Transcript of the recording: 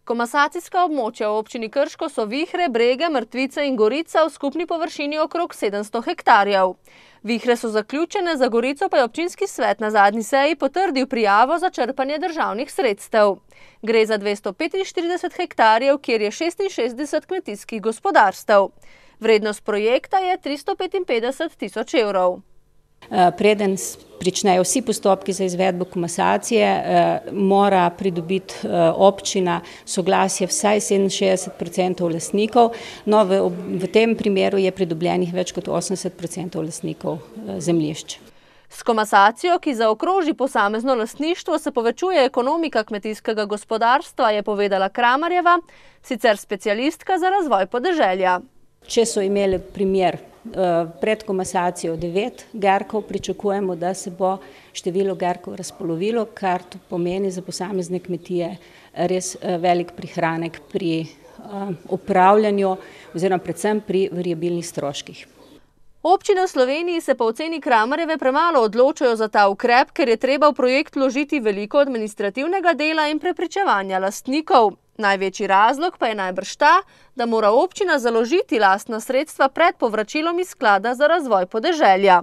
Komasacijska območja v občini Krško so Vihre, Brege, Mrtvice in Gorica v skupni površini okrog 700 hektarjev. Vihre so zaključene, za Gorico pa je občinski svet na zadnji seji potrdil prijavo za črpanje državnih sredstev. Gre za 245 hektarjev, kjer je 66 kmetijskih gospodarstev. Vrednost projekta je 355 tisoč evrov. Preden pričnejo vsi postopki za izvedbo komasacije, mora pridobiti občina soglasje vsaj 67% lastnikov, no v tem primeru je pridobljenih več kot 80% lastnikov zemljišč. S komasacijo, ki zaokroži posamezno lastništvo, se povečuje ekonomika kmetijskega gospodarstva, je povedala Kramarjeva, sicer specialistka za razvoj podeželja. Če so imeli primer pred komasacijo 9 gerkov, pričakujemo, da se bo število gerkov razpolovilo, kar to pomeni za posamezne kmetije res velik prihranek pri upravljanju oziroma predvsem pri variabilnih stroških. Občine v Sloveniji se po oceni Kramarjeve premalo odločajo za ta ukrep, ker je treba v projekt vložiti veliko administrativnega dela in prepričevanja lastnikov. Največji razlog pa je najbrž ta, da mora občina založiti lastna sredstva pred povračilom iz sklada za razvoj podeželja.